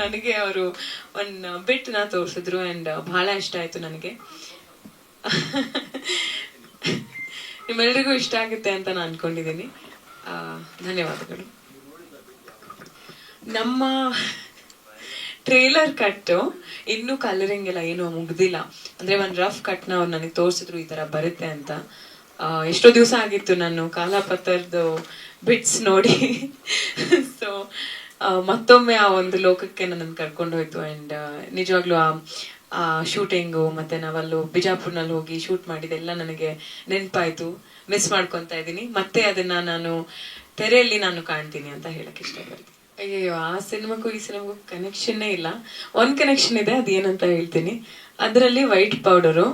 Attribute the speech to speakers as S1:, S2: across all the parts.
S1: ನನಗೆ ಅವರು ಒಂದು ಬಿಟ್ನ ತೋರಿಸಿದ್ರು ಆ್ಯಂಡ್ ಬಹಳ ಇಷ್ಟ ಆಯಿತು ನನಗೆ. ನಿಮ್ಮೆಲ್ರಿಗೂ ಇಷ್ಟ ಆಗುತ್ತೆ ಅಂತ ನಾನು ಅನ್ಕೊಂಡಿದ್ದೀನಿ. ಧನ್ಯವಾದಗಳು. ನಮ್ಮ ಟ್ರೇಲರ್ ಕಟ್ಟು ಇನ್ನೂ ಕಲರಿಂಗ್ ಎಲ್ಲ ಏನೂ ಮುಗ್ದಿಲ್ಲ. ಅಂದ್ರೆ ಒಂದು ರಫ್ ಕಟ್ನ ಅವ್ರು ನನಗೆ ತೋರಿಸಿದ್ರು ಈ ತರ ಬರುತ್ತೆ ಅಂತ. ಎಷ್ಟೋ ದಿವಸ ಆಗಿತ್ತು ನಾನು ಕಾಲಾಪತ್ತರ್ದು ಬಿಟ್ಸ್ ನೋಡಿ. ಸೊ ಮತ್ತೊಮ್ಮೆ ಆ ಒಂದು ಲೋಕಕ್ಕೆ ನನ್ನನ್ನು ಕರ್ಕೊಂಡು ಹೋಯ್ತು. ಆ್ಯಂಡ್ ನಿಜವಾಗ್ಲೂ ಆ ಶೂಟಿಂಗು ಮತ್ತೆ ನಾವಲ್ಲೂ ಬಿಜಾಪುರ್ನಲ್ಲಿ ಹೋಗಿ ಶೂಟ್ ಮಾಡಿದೆಲ್ಲ ನನಗೆ ನೆನಪಾಯ್ತು. ಮಿಸ್ ಮಾಡ್ಕೊತಾ ಇದ್ದೀನಿ. ಮತ್ತೆ ಅದನ್ನ ನಾನು ತೆರೆಯಲ್ಲಿ ನಾನು ಕಾಣ್ತೀನಿ ಅಂತ ಹೇಳಕ್ ಇಷ್ಟಪಡ್ತೀನಿ. ಅಯ್ಯೋ, ಆ ಸಿನಿಮಾಕ್ಕೂ ಈ ಸಿನಿಮಾಗೂ ಕನೆಕ್ಷನ್ನೇ ಇಲ್ಲ. ಒಂದ್ ಕನೆಕ್ಷನ್ ಇದೆ, ಅದೇನಂತ ಹೇಳ್ತೀನಿ. ಅದರಲ್ಲಿ ವೈಟ್ ಪೌಡರು,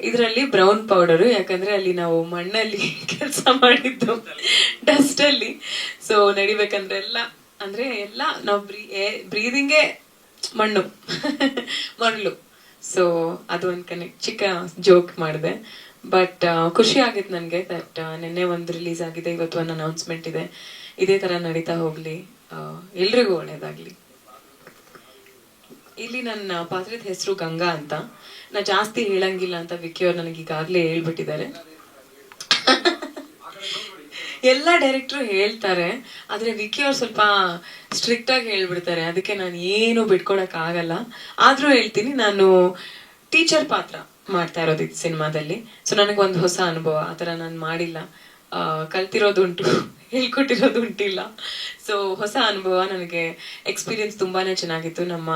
S1: ಇದರಲ್ಲಿ ಬ್ರೌನ್ ಪೌಡರು. ಯಾಕಂದ್ರೆ ಅಲ್ಲಿ ನಾವು ಮಣ್ಣಲ್ಲಿ ಕೆಲಸ ಮಾಡಿದ್ದು, ಡಸ್ಟ್ ಅಲ್ಲಿ. ಸೊ ನಡಿಬೇಕಂದ್ರೆ ಎಲ್ಲ ನಾವು ಬ್ರೀದಿಂಗೇ ಮಣ್ಣು ಮರಳು. ಸೊ ಅದು ಒಂದು ಚಿಕ್ಕ ಜೋಕ್ ಮಾಡಿದೆ. ಬಟ್ ಖುಷಿ ಆಗಿತ್ತು ನನಗೆ ದಟ್ ನಿನ್ನೆ ಒಂದು ರಿಲೀಸ್ ಆಗಿದೆ, ಇವತ್ತು ಒಂದು ಅನೌನ್ಸ್ಮೆಂಟ್ ಇದೆ. ಇದೇ ತರ ನಡೀತಾ ಹೋಗ್ಲಿ, ಎಲ್ರಿಗೂ ಒಳ್ಳೇದಾಗ್ಲಿ. ಇಲ್ಲಿ ನನ್ನ ಪಾತ್ರದ ಹೆಸರು ಗಂಗಾ ಅಂತ. ನಾ ಜಾಸ್ತಿ ಹೇಳಂಗಿಲ್ಲ ಅಂತ ವಿಕ್ಕಿ ಅವ್ರು ನನಗೆ ಈಗಾಗಲೇ ಹೇಳ್ಬಿಟ್ಟಿದ್ದಾರೆ. ಎಲ್ಲ ಡೈರೆಕ್ಟ್ರು ಹೇಳ್ತಾರೆ, ಆದ್ರೆ ವಿಕ್ಕಿ ಅವ್ರು ಸ್ವಲ್ಪ ಸ್ಟ್ರಿಕ್ಟ್ ಆಗಿ ಹೇಳ್ಬಿಡ್ತಾರೆ. ಅದಕ್ಕೆ ನಾನು ಏನು ಬಿಟ್ಕೊಡಕ್ ಆಗಲ್ಲ. ಆದ್ರೂ ಹೇಳ್ತೀನಿ, ನಾನು ಟೀಚರ್ ಪಾತ್ರ ಮಾಡ್ತಾ ಇರೋದು ಈ ಸಿನಿಮಾದಲ್ಲಿ. ಸೊ ನನಗೊಂದು ಹೊಸ ಅನುಭವ. ಆ ಥರ ನಾನು ಮಾಡಿಲ್ಲ. ಕಲ್ತಿರೋದುಂಟು, ಹೇಳ್ಕೊಟ್ಟಿರೋದು ಉಂಟಿಲ್ಲ. ಸೊ ಹೊಸ ಅನುಭವ ನನಗೆ. ಎಕ್ಸ್ಪೀರಿಯನ್ಸ್ ತುಂಬಾನೇ ಚೆನ್ನಾಗಿತ್ತು. ನಮ್ಮ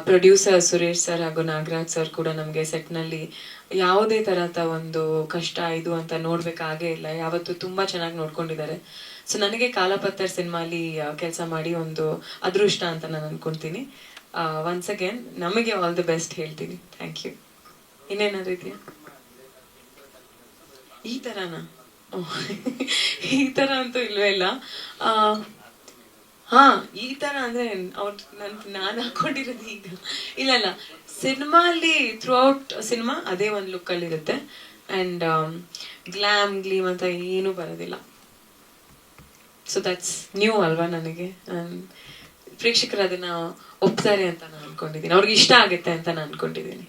S1: ಪ್ರೊಡ್ಯೂಸರ್ ಸುರೇಶ್ ಸರ್ ಹಾಗೂ ನಾಗರಾಜ್ ಸರ್ ಕೂಡ ನಮಗೆ ಸೆಟ್ನಲ್ಲಿ ಯಾವುದೇ ತರಹದ ಒಂದು ಕಷ್ಟ ಇದು ಅಂತ ನೋಡ್ಬೇಕಾಗೇ ಇಲ್ಲ. ಯಾವತ್ತು ತುಂಬಾ ಚೆನ್ನಾಗಿ ನೋಡ್ಕೊಂಡಿದ್ದಾರೆ. ಸೊ ನನಗೆ ಕಾಲಾಪತ್ತರ್ ಸಿನಿಮಾಲಿ ಕೆಲಸ ಮಾಡಿ ಒಂದು ಅದೃಷ್ಟ ಅಂತ ನಾನು ಅನ್ಕೊಂತೀನಿ. ಒನ್ಸ್ ಅಗೇನ್ ನಮಗೆ ಆಲ್ ದಿ ಬೆಸ್ಟ್ ಹೇಳ್ತೀನಿ. Thank you. ಇನ್ನೇನಾದ್ರು ಇದೆಯಾ? ಈ ತರನಾ? ಈ ತರ ಅಂತೂ ಇಲ್ವೇ ಇಲ್ಲ. ಹಾ, ಈ ತರ ಅಂದ್ರೆ ನಾನು ಹಾಕೊಂಡಿರೋದು ಈಗ ಇಲ್ಲ. ಸಿನಿಮಾಲಿ ಥ್ರೂ ಔಟ್ ಸಿನಿಮಾ ಅದೇ ಒಂದು ಲುಕ್ ಅಲ್ಲಿ ಇರುತ್ತೆ. ಅಂಡ್ ಗ್ಲೀಮ್ ಅಂತ ಏನೂ ಬರೋದಿಲ್ಲ. ಸೊ ದಟ್ಸ್ ನ್ಯೂ ಅಲ್ವಾ ನನಗೆ. ಪ್ರೇಕ್ಷಕರು ಅದನ್ನ ಒಪ್ತಾರೆ ಅಂತ ನಾನು ಅನ್ಕೊಂಡಿದ್ದೀನಿ. ಅವ್ರಿಗೆ ಇಷ್ಟ ಆಗುತ್ತೆ ಅಂತ ನಾನು ಅನ್ಕೊಂಡಿದ್ದೀನಿ.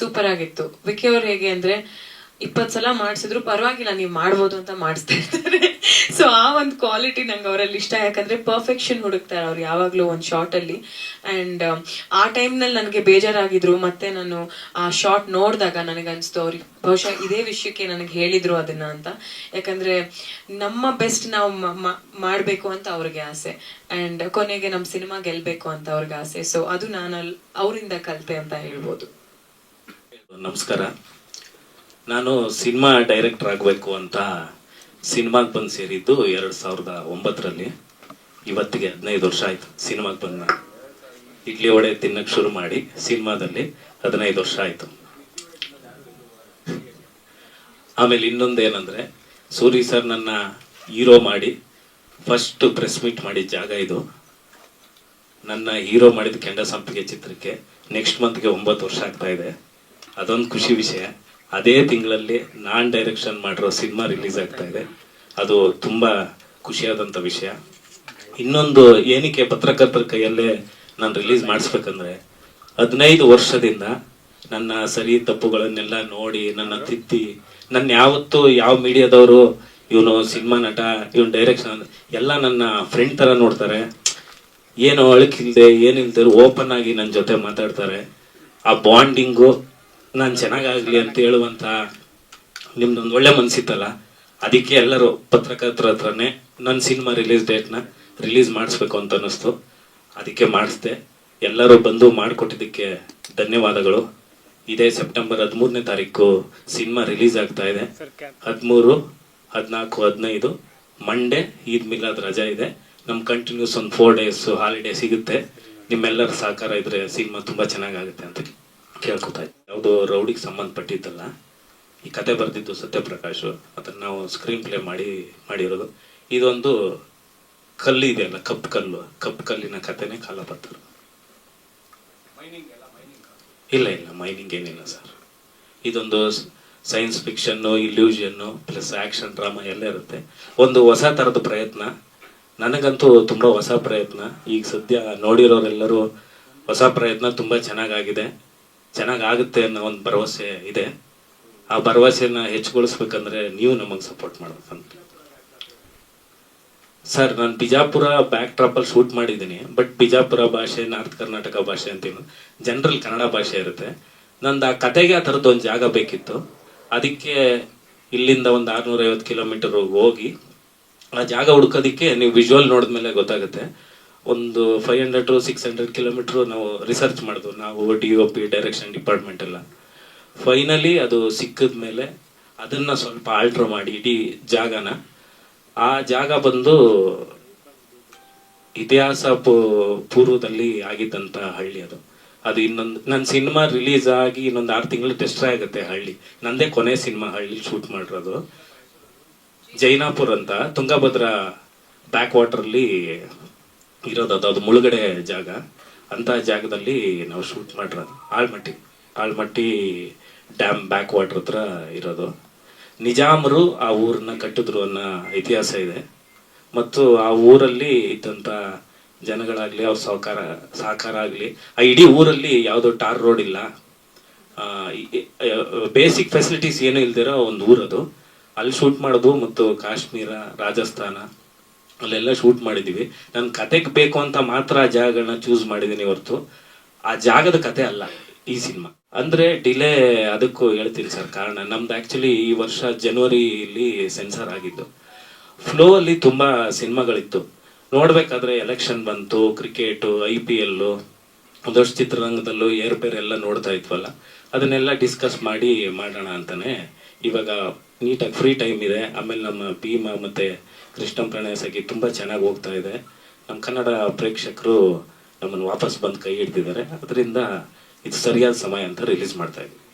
S1: ಸೂಪರ್ ಆಗಿತ್ತು. ವಿಕ್ಕಿ ಅವ್ರು ಹೇಗೆ ಅಂದ್ರೆ 20 ಸಲ ಮಾಡಿಸಿದ್ರು ಪರವಾಗಿಲ್ಲ, ನೀವು ಮಾಡ್ಬೋದು ಅಂತ ಮಾಡಿಸ್ತಾ ಇರ್ತಾರೆ. ಸೊ ಆ ಒಂದು ಕ್ವಾಲಿಟಿ ನಂಗೆ ಅವರಲ್ಲಿ ಇಷ್ಟ. ಯಾಕಂದ್ರೆ ಪರ್ಫೆಕ್ಷನ್ ಹುಡುಕ್ತಾರೆ ಅವ್ರು ಯಾವಾಗ್ಲೂ ಒಂದು ಶಾರ್ಟ್ ಅಲ್ಲಿ. ಅಂಡ್ ಆ ಟೈಮ್ನಲ್ಲಿ ನನಗೆ ಬೇಜಾರಾಗಿದ್ರು. ಮತ್ತೆ ನಾನು ಆ ಶಾರ್ಟ್ ನೋಡಿದಾಗ ನನಗೆ ಅನ್ಸ್ತು ಅವ್ರಿಗೆ ಬಹುಶಃ ಇದೇ ವಿಷಯಕ್ಕೆ ನನಗೆ ಹೇಳಿದ್ರು ಅದನ್ನ ಅಂತ. ಯಾಕಂದ್ರೆ ನಮ್ಮ ಬೆಸ್ಟ್ ನಾವು ಮಾಡ್ಬೇಕು ಅಂತ ಅವ್ರಿಗೆ ಆಸೆ. ಅಂಡ್ ಕೊನೆಗೆ ನಮ್ಮ ಸಿನಿಮಾ ಗೆಲ್ಬೇಕು ಅಂತ ಅವ್ರಿಗೆ ಆಸೆ. ಸೊ ಅದು ನಾನು ಅವರಿಂದ ಕಲಿತೆ ಅಂತ ಹೇಳ್ಬೋದು.
S2: ನಮಸ್ಕಾರ. ನಾನು ಸಿನಿಮಾ ಡೈರೆಕ್ಟರ್ ಆಗಬೇಕು ಅಂತ ಸಿನಿಮಾಗೆ ಬಂದು ಸೇರಿದ್ದು 2009ರಲ್ಲಿ. ಇವತ್ತಿಗೆ 15 ವರ್ಷ ಆಯ್ತು ಸಿನಿಮಾಗೆ ಬಂದ. ಇಡ್ಲಿ ವಡೆ ತಿನ್ನಕ್ಕೆ ಶುರು ಮಾಡಿ ಸಿನಿಮಾದಲ್ಲಿ 15 ವರ್ಷ ಆಯ್ತು. ಆಮೇಲೆ ಇನ್ನೊಂದು ಏನಂದ್ರೆ, ಸೂರಿ ಸರ್ ನನ್ನ ಹೀರೋ ಮಾಡಿ ಫಸ್ಟ್ ಪ್ರೆಸ್ ಮೀಟ್ ಮಾಡಿದ ಜಾಗ ಇದು. ನನ್ನ ಹೀರೋ ಮಾಡಿದ ಕೆಂಡ ಸಂಪಿಗೆ ಚಿತ್ರಕ್ಕೆ ನೆಕ್ಸ್ಟ್ ಮಂತ್ಗೆ 9 ವರ್ಷ ಆಗ್ತಾ ಇದೆ. ಅದೊಂದು ಖುಷಿ ವಿಷಯ. ಅದೇ ತಿಂಗಳಲ್ಲಿ ನಾನ್ ಡೈರೆಕ್ಷನ್ ಮಾಡಿರೋ ಸಿನಿಮಾ ರಿಲೀಸ್ ಆಗ್ತಾ ಇದೆ. ಅದು ತುಂಬಾ ಖುಷಿಯಾದಂಥ ವಿಷಯ. ಇನ್ನೊಂದು ಏನಕ್ಕೆ ಪತ್ರಕರ್ತರ ಕೈಯಲ್ಲೇ ನಾನು ರಿಲೀಸ್ ಮಾಡಿಸ್ಬೇಕಂದ್ರೆ, 15 ವರ್ಷದಿಂದ ನನ್ನ ಸರಿ ತಪ್ಪುಗಳನ್ನೆಲ್ಲ ನೋಡಿ ನನ್ನ ತಿದ್ದಿ, ನನ್ನ ಯಾವತ್ತು ಯಾವ ಮೀಡಿಯಾದವರು ಇವನು ಸಿನಿಮಾ ನಟ, ಇವನು ಡೈರೆಕ್ಷನ್ ಎಲ್ಲ ನನ್ನ ಫ್ರೆಂಡ್ ತರ ನೋಡ್ತಾರೆ. ಏನು ಅಳಕಿಲ್ದೆ ಏನಿಲ್ದೆ ಓಪನ್ ಆಗಿ ನನ್ನ ಜೊತೆ ಮಾತಾಡ್ತಾರೆ. ಆ ಬಾಂಡಿಂಗು ನಾನು ಚೆನ್ನಾಗಾಗ್ಲಿ ಅಂತ ಹೇಳುವಂತ ನಿಮ್ದೊಂದು ಒಳ್ಳೆ ಮನ್ಸಿತ್ತಲ್ಲ, ಅದಕ್ಕೆ ಎಲ್ಲರೂ ಪತ್ರಕರ್ತರ ಹತ್ರನೇ ನನ್ನ ಸಿನಿಮಾ ರಿಲೀಸ್ ಡೇಟ್ನ ರಿಲೀಸ್ ಮಾಡಿಸ್ಬೇಕು ಅಂತ ಅನ್ನಿಸ್ತು. ಅದಕ್ಕೆ ಮಾಡಿಸ್ದೆ. ಎಲ್ಲರೂ ಬಂದು ಮಾಡಿಕೊಟ್ಟಿದ್ದಕ್ಕೆ ಧನ್ಯವಾದಗಳು. ಇದೇ ಸೆಪ್ಟೆಂಬರ್ 13ನೇ ತಾರೀಕು ಸಿನಿಮಾ ರಿಲೀಸ್ ಆಗ್ತಾ ಇದೆ. 13, 14, 15 ಮಂಡೇ ಈದ್ ಮಿಲಾದ್ ರಜಾ ಇದೆ. ನಮ್ ಕಂಟಿನ್ಯೂಸ್ ಒಂದು 4 ಡೇಸ್ ಹಾಲಿಡೇ ಸಿಗುತ್ತೆ. ನಿಮ್ಮೆಲ್ಲರ ಸಹಕಾರ ಇದ್ರೆ ಸಿನಿಮಾ ತುಂಬಾ ಚೆನ್ನಾಗಾಗುತ್ತೆ ಅಂತ ಕೇಳ್ಕೊತಾ ಇದ್ದೆ. ಯಾವುದು ರೌಡಿಗೆ ಸಂಬಂಧಪಟ್ಟಿದ್ದಲ್ಲ. ಈ ಕತೆ ಬರೆದಿದ್ದು ಸತ್ಯಪ್ರಕಾಶ್. ಅದನ್ನ ನಾವು ಸ್ಕ್ರೀನ್ ಪ್ಲೇ ಮಾಡಿರೋದು. ಇದೊಂದು ಕಲ್ಲು ಇದೆಯಲ್ಲ, ಕಪ್ಪು ಕಲ್ಲಿನ ಕತೆನೇ ಕಾಲಾಪತ್ತರು. ಇಲ್ಲ ಮೈನಿಂಗ್ ಏನಿಲ್ಲ ಸರ್. ಇದೊಂದು science fiction, illusion plus action drama ಎಲ್ಲ ಇರುತ್ತೆ. ಒಂದು ಹೊಸ ತರದ ಪ್ರಯತ್ನ. ನನಗಂತೂ ತುಂಬ ಹೊಸ ಪ್ರಯತ್ನ. ಈಗ ಸದ್ಯ ನೋಡಿರೋರೆಲ್ಲರೂ ಹೊಸ ಪ್ರಯತ್ನ ತುಂಬ ಚೆನ್ನಾಗಾಗಿದೆ, ಚೆನ್ನಾಗಾಗುತ್ತೆ ಅನ್ನೋ ಒಂದು ಭರವಸೆ ಇದೆ. ಆ ಭರವಸೆನ ಹೆಚ್ಚುಗೊಳಿಸ್ಬೇಕಂದ್ರೆ ನೀವು ನಮಗೆ ಸಪೋರ್ಟ್ ಮಾಡ್ಬೇಕಂತ. ಸರ್, ನಾನು ಬಿಜಾಪುರ ಬ್ಯಾಕ್ ಡ್ರಾಪಲ್ಲಿ ಶೂಟ್ ಮಾಡಿದ್ದೀನಿ. ಬಟ್ ಬಿಜಾಪುರ ಭಾಷೆ, ನಾರ್ತ್ ಕರ್ನಾಟಕ ಭಾಷೆ ಅಂತೀವಿ, ಜನರಲ್ ಕನ್ನಡ ಭಾಷೆ ಇರುತ್ತೆ. ನಂದು ಆ ಕತೆಗೆ ಆ ಥರದ್ದು ಒಂದು ಜಾಗ ಬೇಕಿತ್ತು. ಅದಕ್ಕೆ ಇಲ್ಲಿಂದ ಒಂದು 650 ಕಿಲೋಮೀಟರ್ ಹೋಗಿ ಆ ಜಾಗ ಹುಡ್ಕೋದಕ್ಕೆ ನೀವು ವಿಜುವಲ್ ನೋಡಿದ್ಮೇಲೆ ಗೊತ್ತಾಗುತ್ತೆ. ಒಂದು 500 to 600 ಕಿಲೋಮೀಟ್ರು ನಾವು ರಿಸರ್ಚ್ ಮಾಡಿದ್ವು, ನಾವು DOP ಡೈರೆಕ್ಷನ್ ಡಿಪಾರ್ಟ್ಮೆಂಟ್ ಎಲ್ಲ. ಫೈನಲಿ ಅದು ಸಿಕ್ಕಿದ ಮೇಲೆ ಅದನ್ನು ಸ್ವಲ್ಪ ಆಲ್ಟ್ರ್ ಮಾಡಿ ಇಡೀ ಜಾಗನ, ಆ ಜಾಗ ಬಂದು ಇತಿಹಾಸ ಪೂರ್ವದಲ್ಲಿ ಆಗಿದ್ದಂಥ ಹಳ್ಳಿ ಅದು. ಅದು ಇನ್ನೊಂದು ನನ್ನ ಸಿನಿಮಾ ರಿಲೀಸ್ ಆಗಿ ಇನ್ನೊಂದು 6 ತಿಂಗಳು ಡೆಸ್ಟ್ರಾಯ್ ಆಗುತ್ತೆ ಹಳ್ಳಿ. ನಂದೇ ಕೊನೆ ಸಿನಿಮಾ ಹಳ್ಳಿ ಶೂಟ್ ಮಾಡಿರೋದು. ಜೈನಾಪುರ್ ಅಂತ ತುಂಗಭದ್ರಾ ಬ್ಯಾಕ್ ವಾಟರಲ್ಲಿ ಇರೋದು, ಅದು ಮುಳುಗಡೆ ಜಾಗ. ಅಂತ ಜಾಗದಲ್ಲಿ ನಾವು ಶೂಟ್ ಮಾಡಿರೋದು. ಆಳ್ಮಟ್ಟಿ ಡ್ಯಾಮ್ ಬ್ಯಾಕ್ ವಾಟರ್ ಹತ್ರ ಇರೋದು. ನಿಜಾಮರು ಆ ಊರನ್ನ ಕಟ್ಟಿದ್ರು ಅನ್ನೋ ಇತಿಹಾಸ ಇದೆ. ಮತ್ತು ಆ ಊರಲ್ಲಿ ಇದ್ದಂಥ ಜನಗಳಾಗಲಿ, ಅವ್ರ ಸಹಕಾರ ಆಗಲಿ, ಆ ಇಡೀ ಊರಲ್ಲಿ ಯಾವುದೋ ಟಾರ್ ರೋಡ್ ಇಲ್ಲ, ಬೇಸಿಕ್ ಫೆಸಿಲಿಟೀಸ್ ಏನೂ ಇಲ್ದಿರೋ ಒಂದು ಊರದು. ಅಲ್ಲಿ ಶೂಟ್ ಮಾಡೋದು. ಮತ್ತು ಕಾಶ್ಮೀರ, ರಾಜಸ್ಥಾನ ಅಲ್ಲೆಲ್ಲ ಶೂಟ್ ಮಾಡಿದ್ದೀವಿ. ನನ್ನ ಕತೆಗೆ ಬೇಕು ಅಂತ ಮಾತ್ರ ಆ ಜಾಗಗಳನ್ನ ಚೂಸ್ ಮಾಡಿದ್ದೀನಿ ಹೊರತು ಆ ಜಾಗದ ಕತೆ ಅಲ್ಲ ಈ ಸಿನಿಮಾ. ಅಂದರೆ ಡಿಲೇ ಅದಕ್ಕೂ ಹೇಳ್ತೀನಿ ಸರ್ ಕಾರಣ. ನಮ್ದು ಆ್ಯಕ್ಚುಲಿ ಈ ವರ್ಷ ಜನವರಿಲಿ ಸೆನ್ಸಾರ್ ಆಗಿದ್ದು. ಫ್ಲೋ ಅಲ್ಲಿ ತುಂಬ ಸಿನಿಮಾಗಳಿತ್ತು. ನೋಡ್ಬೇಕಾದ್ರೆ ಎಲೆಕ್ಷನ್ ಬಂತು, ಕ್ರಿಕೆಟು, IPL, ಒಂದಷ್ಟು ಚಿತ್ರರಂಗದಲ್ಲೂ ಏರ್ಪೇರ್ ಎಲ್ಲ ನೋಡ್ತಾ ಇದ್ವಲ್ಲ, ಅದನ್ನೆಲ್ಲ ಡಿಸ್ಕಸ್ ಮಾಡೋಣ ಅಂತಾನೆ ಇವಾಗ ನೀಟಾಗಿ ಫ್ರೀ ಟೈಮ್ ಇದೆ. ಆಮೇಲೆ ನಮ್ಮ ಭೀಮಾ ಮತ್ತು ಕೃಷ್ಣ ಪ್ರಣಯ ಸಖಿ ತುಂಬ ಚೆನ್ನಾಗಿ ಹೋಗ್ತಾ ಇದೆ. ನಮ್ಮ ಕನ್ನಡ ಪ್ರೇಕ್ಷಕರು ನಮ್ಮನ್ನು ವಾಪಸ್ ಬಂದು ಕೈ ಹಿಡ್ತಿದ್ದಾರೆ. ಅದರಿಂದ ಇದು ಸರಿಯಾದ ಸಮಯ ಅಂತ ರಿಲೀಸ್ ಮಾಡ್ತಾ ಇದ್ದೀವಿ.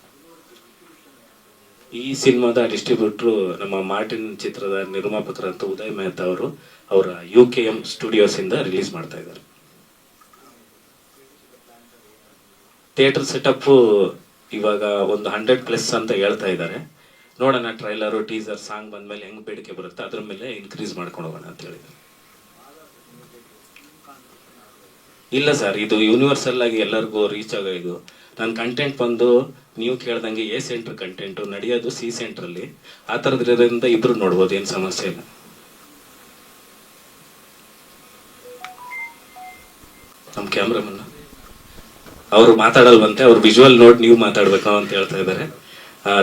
S2: ಈ ಸಿನಿಮಾದ ಡಿಸ್ಟ್ರಿಬ್ಯೂಟ್ರು ನಮ್ಮ ಮಾರ್ಟಿನ್ ಚಿತ್ರದ ನಿರ್ಮಾಪಕರಂತ ಉದಯ್ ಮೆಹ್ತಾ ಅವರು, ಅವರ UKM ಸ್ಟುಡಿಯೋಸ್ ಇಂದ ರಿಲೀಸ್ ಮಾಡ್ತಾ ಇದ್ದಾರೆ. ಥಿಯೇಟರ್ ಸೆಟಪ್ ಇವಾಗ ಒಂದು 100+ ಅಂತ ಹೇಳ್ತಾ ಇದ್ದಾರೆ. ನೋಡೋಣ, ಟ್ರೈಲರು, ಟೀಸರ್, ಸಾಂಗ್ ಬಂದ್ಮೇಲೆ ಹೆಂಗ್ ಬೇಡಿಕೆ ಬರುತ್ತೆ ಅದ್ರ ಮೇಲೆ ಇನ್ಕ್ರೀಸ್ ಮಾಡ್ಕೊಂಡು ಹೋಗೋಣ ಅಂತ ಹೇಳಿದ್ದಾರೆ. ಇಲ್ಲ ಸರ್, ಇದು ಯೂನಿವರ್ಸಲ್ ಆಗಿ ಎಲ್ಲರಿಗೂ ರೀಚ್ ಆಗೋ ಇದು. ನನ್ನ ಕಂಟೆಂಟ್ ಬಂದು ನೀವು ಕೇಳ್ದಂಗೆ A ಸೆಂಟರ್ ಕಂಟೆಂಟು ನಡೆಯೋದು C ಸೆಂಟ್ರಲ್ಲಿ. ಆ ಥರದ್ರಿಂದ ಇಬ್ರು ನೋಡ್ಬೋದು, ಏನು ಸಮಸ್ಯೆ ಇಲ್ಲ. ನಮ್ಮ ಕ್ಯಾಮ್ರಾಮನ್ ಅವರು ಮಾತಾಡಲ್ವಂತೆ, ಅವ್ರು ವಿಜುವಲ್ ನೋಡಿ ನೀವು ಮಾತಾಡ್ಬೇಕು ಅಂತ ಹೇಳ್ತಾ ಇದ್ದಾರೆ.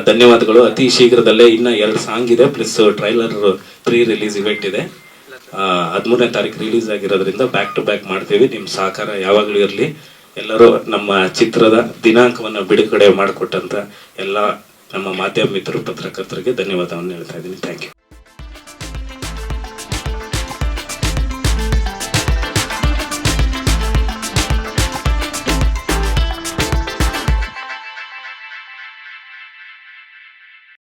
S2: ಧನ್ಯವಾದಗಳು. ಅತಿ ಶೀಘ್ರದಲ್ಲೇ ಇನ್ನ 2 ಸಾಂಗ್ ಇದೆ, plus trailer pre release event ಇದೆ. 13ನೇ ತಾರೀಕು ರಿಲೀಸ್ ಆಗಿರೋದ್ರಿಂದ ಬ್ಯಾಕ್ ಟು ಬ್ಯಾಕ್ ಮಾಡ್ತೀವಿ. ನಿಮ್ಮ ಸಹಕಾರ ಯಾವಾಗಲೂ ಇರಲಿ. ಎಲ್ಲರೂ ನಮ್ಮ ಚಿತ್ರದ ದಿನಾಂಕವನ್ನು ಬಿಡುಗಡೆ ಮಾಡಿಕೊಟ್ಟಂತ ಎಲ್ಲ ನಮ್ಮ ಮಾಧ್ಯಮ ಮಿತ್ರರು, ಪತ್ರಕರ್ತರಿಗೆ ಧನ್ಯವಾದವನ್ನು ಹೇಳ್ತಾ ಇದ್ದೀನಿ. Thank you.